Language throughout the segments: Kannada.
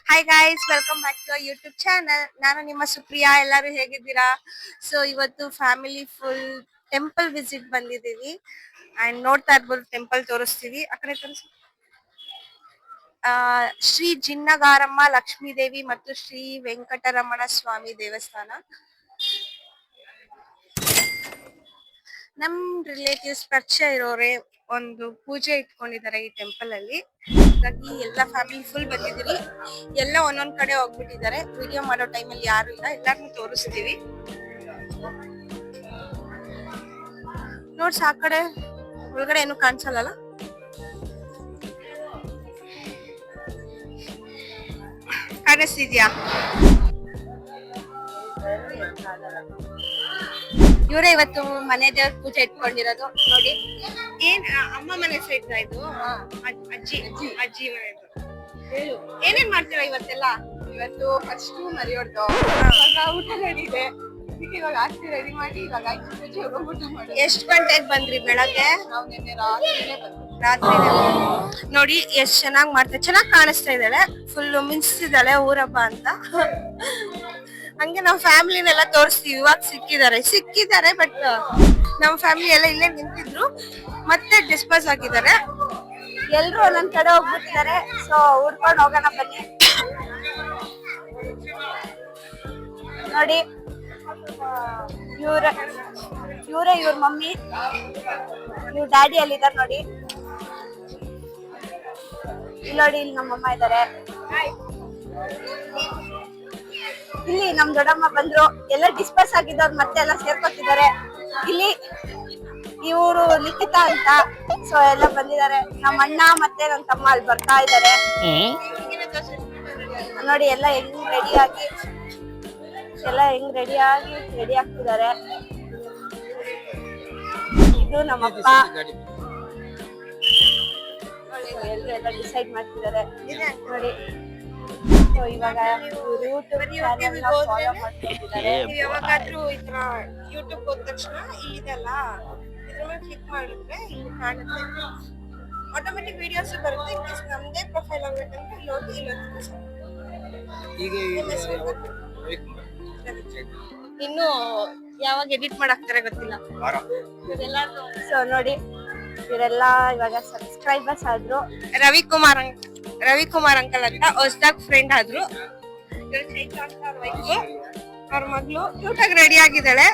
Hi guys, welcome back to YouTube channel. ನಾನು ನಿಮ್ಮ ಸುಪ್ರಿಯಾ. ಎಲ್ಲರೂ ಹೇಗಿದ್ದೀರಾ? ಸೊ ಇವತ್ತು ಫ್ಯಾಮಿಲಿ ಫುಲ್ ಟೆಂಪಲ್ ವಿಸಿಟ್ ಬಂದಿದ್ದೀವಿ. ಅಂಡ್ ನೋಡ್ತಾ ಇರ್ಬೋದು, ಟೆಂಪಲ್ ತೋರಿಸ್ತೀವಿ. ಆ ಕಡೆ ತೋರಿಸಿ. ಶ್ರೀ ಜಿನ್ನಗಾರಮ್ಮ ಲಕ್ಷ್ಮೀ ದೇವಿ ಮತ್ತು ಶ್ರೀ ವೆಂಕಟರಮಣ ಸ್ವಾಮಿ ದೇವಸ್ಥಾನ. ನಮ್ ರಿಲೇಟಿವ್ಸ್ ಪರಿಚಯ ಇರೋರೆ ಒಂದು ಪೂಜೆ ಇಟ್ಕೊಂಡಿದ್ದಾರೆ ಈ ಟೆಂಪಲ್ ಅಲ್ಲಿ. ಹಾಗಾಗಿ ಎಲ್ಲ ಫ್ಯಾಮಿಲಿ ಫುಲ್ ಬಂದಿದ್ದೀವಿ. ಎಲ್ಲ ಒಂದೊಂದ್ ಕಡೆ ಹೋಗ್ಬಿಟ್ಟಿದ್ದಾರೆ. ವಿಡಿಯೋ ಮಾಡೋ ಟೈಮಲ್ಲಿ ಯಾರು ಇಲ್ಲ, ಎಲ್ಲಾರ್ನು ತೋರಿಸ್ತೀವಿ. ನೋಡ್ಸ್, ಆ ಕಡೆ ಒಳಗಡೆ ಏನು ಕಾಣಿಸಲ್ಲ. ಕಾಣಿಸ್ತಿದ್ಯಾ? ಇವರೇ ಇವತ್ತು ಮನೆ ದೇವ್ರ ಪೂಜೆ ಇಟ್ಕೊಂಡಿರೋದು. ನೋಡಿ, ಏನ್ ಅಮ್ಮ ಮನೆ ಸೈಡ್ ಇದು, ಅಜ್ಜಿ ಅಜ್ಜಿ ಮನೆದು. ಏನೇನ್ ಮಾಡ್ತೀರಾ ಇವತ್ತೆಲ್ಲ? ಇವತ್ತು ಫಸ್ಟ್ ಮರಿಯೋದು ಊಟ ರೆಡಿ ಇದೆ. ಇವಾಗ ಆಸ್ತಿ ರೆಡಿ ಮಾಡಿ ಇವಾಗ ಪೂಜೆ ಹೋಗ್ಬಿಟ್ಟು ಮಾಡಿ. ಎಷ್ಟ್ ಗಂಟೆಗೆ ಬಂದ್ರಿ? ಬೆಳಗ್ಗೆ ನಾವು ನಿನ್ನೆ ರಾತ್ರಿನೇ ಬಂದ್ವಿ. ರಾತ್ರಿ ನೋಡಿ ಎಷ್ಟ್ ಚೆನ್ನಾಗ್ ಮಾಡ್ತಾರೆ. ಚೆನ್ನಾಗ್ ಕಾಣಿಸ್ತಾ ಇದ್ದಾಳೆ, ಫುಲ್ ಮಿಂಚಿದ್ದಾಳೆ ಊರಬ್ಬ ಅಂತ. ಹಂಗೆ ನಾವ್ ಫ್ಯಾಮಿಲಿನೆಲ್ಲ ತೋರಿಸ್ತೀವಿ. ಇವಾಗ ಸಿಕ್ಕಿದ್ದಾರೆ ಬಟ್ ನಮ್ ಫ್ಯಾಮಿಲಿ ಎಲ್ಲ ಇಲ್ಲೇ ನಿಂತಿದ್ರು, ಮತ್ತೆ ಡಿಸ್ಪೋಸ್ ಆಗಿದ್ದಾರೆ. ಎಲ್ರು ಒಂದೊಂದ್ ಕಡೆ ಹೋಗ್ಬಿಟ್ಟಿದ್ದಾರೆ. ಸೊ ಹುಡ್ಕೊಂಡ್ ಹೋಗೋಣ ಬನ್ನಿ. ನೋಡಿ, ಇವ್ರ ಮಮ್ಮಿ, ಇವ್ರ ಡ್ಯಾಡಿ ಅಲ್ಲಿದ್ದಾರೆ ನೋಡಿ. ಇಲ್ಲಿ ನೋಡಿ, ಇಲ್ಲಿ ನಮ್ಮಮ್ಮ ಇದ್ದಾರೆ. ಇಲ್ಲಿ ನಮ್ ದೊಡ್ಡಮ್ಮ ಬಂದ್ರು. ಎಲ್ಲ ಡಿಸ್ಪರ್ಸ್ ಆಗಿದ್ದವ್ರು ಮತ್ತೆ ಎಲ್ಲ ಸೇರ್ಕೊತಿದ್ದಾರೆ. ಇಲ್ಲಿ ಇವರು ಲಿಖಿತ ಅಂತ, ಸೊ ಎಲ್ಲ ಬಂದಿದ್ದಾರೆ. ನಮ್ಮ ಅಣ್ಣ ಮತ್ತೆ ನನ್ನ ತಮ್ಮ ಅಲ್ಲಿ ಬರ್ತಾ ಇದ್ದಾರೆ. ನೋಡಿ ಎಲ್ಲ ಹೆಂಗ್ ರೆಡಿ ಆಗ್ತಿದ್ದಾರೆ. ಇದು ನಮ್ಮಪ್ಪ. ಎಲ್ಲ ಡಿಸೈಡ್ ಮಾಡ್ತಿದ್ದಾರೆ ನೋಡಿ. ಇವಾಗ ಯಾವಾಗಾದ್ರೂ ಈ ತರ ಯೂಟ್ಯೂಬ್ ಹೋದ ತಕ್ಷಣ ಇದೆಲ್ಲ ಇದ್ರ ಮೇಲೆ ಕ್ಲಿಕ್ ಮಾಡಿದ್ರೆ ಇಲ್ಲಿ ಕಾಣುತ್ತೆ. ಆಟೋಮೆಟಿಕ್ ವಿಡಿಯೋಸ್ ಬರುತ್ತೆ. ಇನ್ ಕೇಸ್ ನಮ್ದೇ ಪ್ರೊಫೈಲ್ ಆಗ್ಬೇಕಂದ್ರೆ ಇಲ್ಲಿ ಹೋಗಿ ಇನ್ನು ಯಾವಾಗ ಎಡಿಟ್ ಮಾಡಾಕ್ತಾರೆ ಗೊತ್ತಿಲ್ಲ. ಸೊ ನೋಡಿ, ಇವರೆಲ್ಲ ಇವಾಗ ಸಬ್ಸ್ಕ್ರೈಬರ್ಸ್ ಆದ್ರು. ರವಿಕುಮಾರ್ ಅಂಕಲ್ ಅಂತ ಹೊಸದಾಗ್ ಫ್ರೆಂಡ್ ಆದ್ರು. ಅವ್ರ ಮಗಳು ಕ್ಯೂಟ್ ಆಗಿ ರೆಡಿ ಆಗಿದ್ದಾಳೆ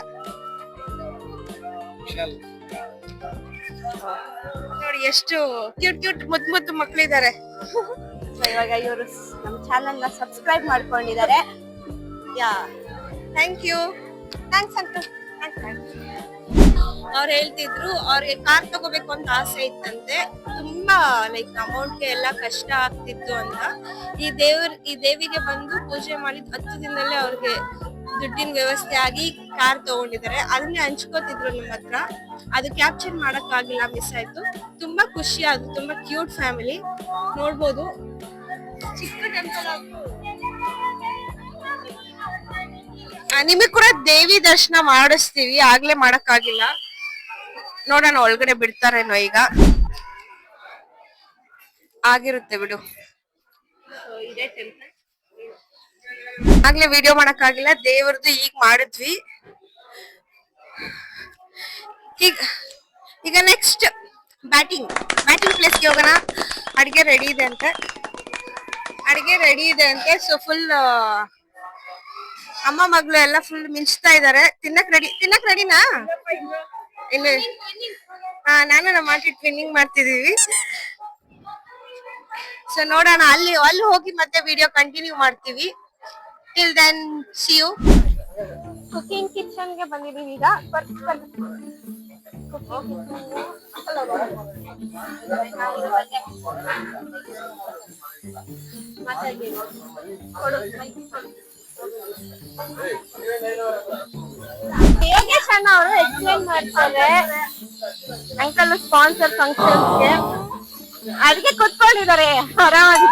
ನೋಡಿ. ಎಷ್ಟು ಕ್ಯೂಟ್ ಮುದ್ದು ಮಕ್ಳಿದ್ದಾರೆ. ಇವಾಗ ಇವರು ನಮ್ ಚಾನೆಲ್ ನ ಸಬ್ಸ್ಕ್ರೈಬ್ ಮಾಡ್ಕೊಂಡಿದ್ದಾರೆ. Thanks uncle. ಅವ್ರು ಹೇಳ್ತಿದ್ರು ಅವ್ರಿಗೆ ಕಾರ್ ತಗೋಬೇಕು ಅಂತ ಆಸೆ ಇತ್ತಂತೆ. ತುಂಬಾ ಅಮೌಂಟ್ಗೆ ಎಲ್ಲ ಕಷ್ಟ ಆಗ್ತಿತ್ತು ಅಂತ. ಈ ದೇವಿಗೆ ಬಂದು ಪೂಜೆ ಮಾಡಿದ 10 ದಿನದಲ್ಲೇ ಅವ್ರಿಗೆ ದುಡ್ಡಿನ ವ್ಯವಸ್ಥೆ ಆಗಿ ಕಾರ್ ತಗೊಂಡಿದ್ದಾರೆ. ಅದನ್ನೇ ಹಂಚ್ಕೋತಿದ್ರು ನಮ್ಮ ಹತ್ರ. ಅದು ಕ್ಯಾಪ್ಚರ್ ಮಾಡಕ್ ಆಗಿಲ್ಲ, ಮಿಸ್ ಆಯ್ತು. ತುಂಬಾ ಖುಷಿ ಆಯ್ತು. ತುಂಬಾ ಕ್ಯೂಟ್ ಫ್ಯಾಮಿಲಿ ನೋಡ್ಬೋದು. ಚಿಕ್ಕ ಟೆಂಪಲ್ ನಿಮಗ್ ಕೂಡ ದೇವಿ ದರ್ಶನ ಮಾಡಿಸ್ತೀವಿ. ಆಗ್ಲೇ ಮಾಡಕ್ ಆಗಿಲ್ಲ, ನೋಡೋಣ ಒಳಗಡೆ ಬಿಡ್ತಾರೇನೋ. ಈಗ ಆಗಿರುತ್ತೆ ಬಿಡು. ಇದೇ ಟೆಂಪಲ್. ಆಗ್ಲೇ ವಿಡಿಯೋ ಮಾಡಕ್ ಆಗಿಲ್ಲ, ದೇವ್ರದ್ದು ಈಗ ಮಾಡಿದ್ವಿ. ಈಗ ನೆಕ್ಸ್ಟ್ ಬ್ಯಾಟಿಂಗ್ ಪ್ಲೇಸ್ಗೆ ಹೋಗೋಣ. ಅಡಿಗೆ ರೆಡಿ ಇದೆ ಅಂತೆ. ಸೊ ಫುಲ್ ಅಮ್ಮ ಮಗಳು ಎಲ್ಲ ಫುಲ್ ಮಿಂಚ್ತಾ ಇದಾರೆ. ತಿನ್ನಕ್ ರೆಡಿನಾ? ಇಲ್ಲ, ನಾನು ನಮ್ಮ ಆಂಟಿ ಟ್ವಿನ್ನಿಂಗ್ ಮಾಡ್ತಿದೀವಿ. ಸೊ ನೋಡೋಣ, ಅಲ್ಲಿ ಹೋಗಿ ಮತ್ತೆ ವಿಡಿಯೋ ಕಂಟಿನ್ಯೂ ಮಾಡ್ತೀವಿ. Till then see you. Cooking kitchen ಗೆ ಬಂದಿದೀವಿ ಈಗ. ಯೋಗೇಶ್ ಅಣ್ಣ ಅವರು ಎಕ್ಸ್ಪ್ಲೈನ್ ಮಾಡ್ತಾರೆ ಅಂಕಲ್ ಸ್ಪಾನ್ಸರ್ ಫಂಕ್ಷನ್ಸ್ಗೆ. ಅದಕ್ಕೆ ಕುತ್ಕೊಂಡಿದ್ದಾರೆ ಆರಾಮಾಗಿ.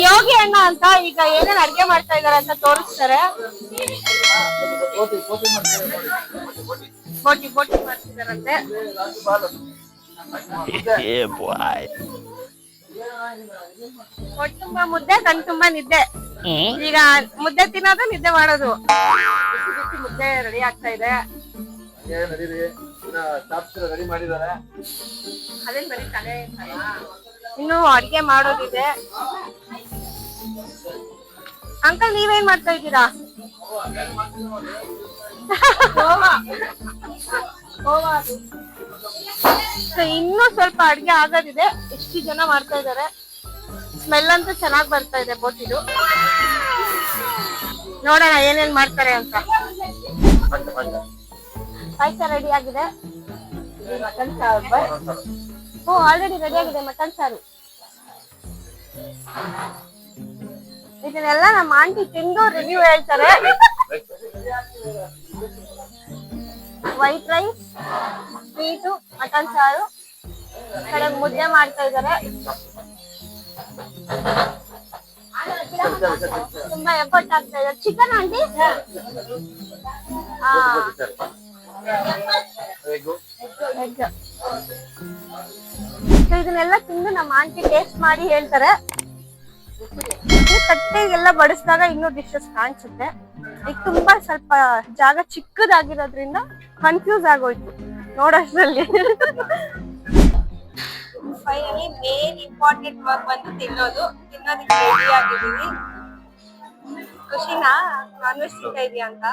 ಯೋಗಿ ಅಣ್ಣ ಅಂತ ಈಗ ಏನೇನ್ ಅಡ್ಗೆ ಮಾಡ್ತಾ ಇದಾರೆ ಅಂತ ತೋರಿಸ್ತಾರೆ. ಬೋಟಿ ಮಾಡ್ತಿದಾರಂತೆ. ಹೊಟ್ಟೆ ತುಂಬಾ ಮುದ್ದೆ ಕಣ್ ತುಂಬಾ ನಿದ್ದೆ. ಈಗ ಮುದ್ದೆ ತಿನ್ನೋದು ನಿದ್ದೆ ಮಾಡೋದು. ಬಿಸಿ ಬಿಸಿ ಮುದ್ದೆ ರೆಡಿ ಆಗ್ತಾ ಇದೆ. ರೆಡಿ ಮಾಡಿದ್ದಾರೆ. ಅದೇನ್ ಬರೀ ತಲೆ ಇನ್ನು ಅಡ್ಗೆ ಮಾಡೋದಿದೆ. ಅಂಕಲ್ ನೀವೇನ್ ಮಾಡ್ತಾ ಇದ್ದೀರಾ? ಇನ್ನೂ ಸ್ವಲ್ಪ ಅಡ್ಗೆ ಆಗೋದಿದೆ. ಎಷ್ಟು ಜನ ಮಾಡ್ತಾ ಇದಾರೆ. ಸ್ಮೆಲ್ ಅಂತೂ ಚೆನ್ನಾಗ್ ಬರ್ತಾ ಇದೆ ಬೋಟಿದು. ನೋಡೋಣ ಏನೇನ್ ಮಾಡ್ತಾರೆ ಅಂತ. ಪಾಯಸ ರೆಡಿ ಆಗಿದೆ. ಮಟನ್ ಸಾರು ಆಲ್ರೆಡಿ ರೆಡಿ ಆಗಿದೆ. ಮಟನ್ ಸಾರು ಇದನ್ನೆಲ್ಲ ನಮ್ಮ ಆಂಟಿ ತಿಂದು ರಿವ್ಯೂ ಹೇಳ್ತಾರೆ. ವೈಟ್ ರೈಸ್, ಸ್ವೀಟು, ಮಟನ್ ಸಾರು, ಕಡೆ ಮುದ್ದೆ ಮಾಡ್ತಾ ಇದಾರೆ. ತುಂಬಾ ಎಫರ್ಟ್ ಆಗ್ತಾ ಇದೆ. ಚಿಕನ್ ಆಂಟಿ ಇದನ್ನೆಲ್ಲ ತಿಂದು ನಮ್ಮ ಆಂಟಿ ಟೇಸ್ಟ್ ಮಾಡಿ ಹೇಳ್ತಾರೆ. ತಟ್ಟೆಗೆಲ್ಲ ಬಡಿಸಿದಾಗ ಇನ್ನೂ ಡಿಶಸ್ ಕಾಣಿಸುತ್ತೆ. ಈಗ ತುಂಬಾ ಸ್ವಲ್ಪ ಜಾಗ ಚಿಕ್ಕದಾಗಿರೋದ್ರಿಂದ ಕನ್ಫ್ಯೂಸ್ ಆಗೋಯ್ತು ನೋಡೋಷ್ಟ್ರಲ್ಲಿ. ಫೈನಲಿ ಮೇನ್ ಇಂಪಾರ್ಟೆಂಟ್ ವರ್ಕ್ ಬಂದು ತಿನ್ನೋದಕ್ಕೆ ರೆಡಿ ಆಗಿದೀವಿ. ಖುಷಿನಾ ನಾನ್ ವೆಜ್ ತಿಂತಾ ಇದೀಯ ಅಂತ?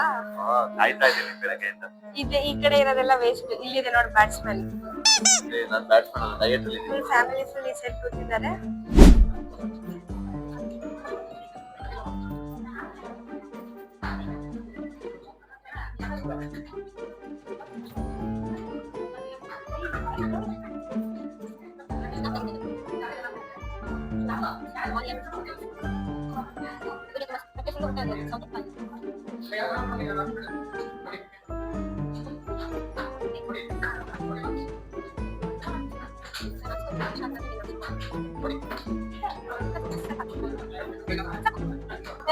ಇದೆ ಈ ಕಡೆ ಇರೋದೆಲ್ಲ ವೇಸ್ಟ್. ಇಲ್ಲಿದೆ ನೋಡಿ ಬ್ಯಾಟ್ಸ್ಮನ್. ಫ್ಯಾಮಿಲಿ ಫುಲ್ ಈ ಸೈಡ್ ಕೂತಿದ್ದಾರೆ.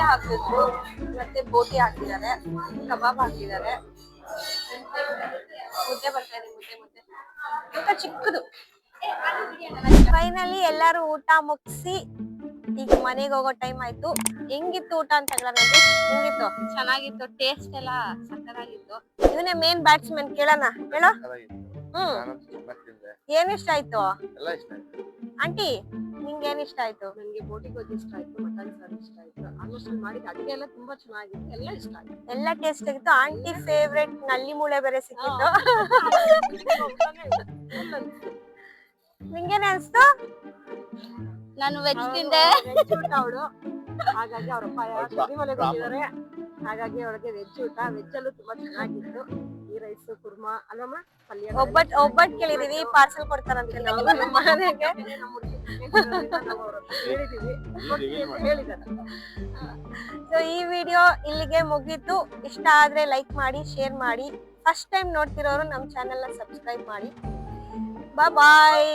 ಹಾಕಿದ್ರು ಮತ್ತೆ ಬೋಟಿ ಹಾಕಿದ್ದಾರೆ, ಕಬಾಬ್ ಹಾಕಿದ್ದಾರೆ, ಮುದ್ದೆ ಬರ್ತಾ ಇದೆ. ಮುದ್ದೆ ಊಟ ಚಿಕ್ಕದು. ಫೈನಲಿ ಎಲ್ಲಾರು ಊಟ ಮುಗಿಸಿ ಈಗ ಮನೆಗೆ ಹೋಗೋ ಟೈಮ್ ಆಯ್ತು. ಹೆಂಗಿತ್ತು ಊಟ ಅಂತ ಹೆಂಗಿತ್ತು? ಚೆನ್ನಾಗಿತ್ತು. ಟೇಸ್ಟ್ ಎಲ್ಲ ಸಕ್ಕತ್ತಾಗಿತ್ತು. ಇವನೇ ಮೇನ್ ಬ್ಯಾಟ್ಸ್ಮನ್. ಕೇಳೋಣ, ಹೇಳೋ. ಏನ್ ಇಷ್ಟ ಆಯ್ತು ಆಂಟಿ? ನಿಂಗೆ ಏನ್ ಇಷ್ಟ ಆಯ್ತು? ನನಗೆ ಬೋಟಿ ಗೊಜ್ಜು ಇಷ್ಟ ಆಯ್ತು, ಮಟನ್ ಸಾರು ಇಷ್ಟ ಆಯ್ತು. ಆಲ್ಮೋಸ್ಟ್ ಮಾಡಿದ ಅಡುಗೆ ಎಲ್ಲ ತುಂಬಾ ಚೆನ್ನಾಗಿತ್ತು. ಎಲ್ಲ ಇಷ್ಟ ಆಯ್ತು. ಎಲ್ಲ ಟೇಸ್ಟ್ ಆಗಿತ್ತು. ಆಂಟಿ ಫೇವ್ರೆಟ್ ನಲ್ಲಿ ಮೂಳೆ ಬೇರೆ ಸಿಕ್ಕಿತ್ತು. ನಿಂಗೇನೆ ಅನ್ಸ್ತು? ನಾನು ವೆಜ್ ತಿಂದೆ. ಅವಳು ಹಾಗಾಗಿ ಅವರಪ್ಪ ಶಬರಿಮಲೆಗೆ ಹೋಗಿದ್ದಾರೆ. ಹಾಗಾಗಿ ಅವ್ರಿಗೆ ವೆಜ್ ಊಟ. ವೆಜ್ ಅಲ್ಲೂ ತುಂಬಾ ಚೆನ್ನಾಗಿತ್ತು. ಈ ರೈಸ್, ಕುರ್ಮಾ, ಅಲ್ಲಮ್ಮ ಪಲ್ಯ, ಒಬ್ಬಟ್ಟು ಕೇಳಿದೀವಿ. ಪಾರ್ಸಲ್ ಕೊಡ್ತಾರಂತೆ ನಾವು ನಮ್ಮ ಮನೆಗೆ. ಸೊ ಈ ವಿಡಿಯೋ ಇಲ್ಲಿಗೆ ಮುಗೀತು. ಇಷ್ಟ ಆದ್ರೆ ಲೈಕ್ ಮಾಡಿ, ಶೇರ್ ಮಾಡಿ. ಫಸ್ಟ್ ಟೈಮ್ ನೋಡ್ತಿರೋರು ನಮ್ಮ ಚಾನೆಲ್ ನ ಸಬ್ಸ್ಕ್ರೈಬ್ ಮಾಡಿ. ಬಾಯ್.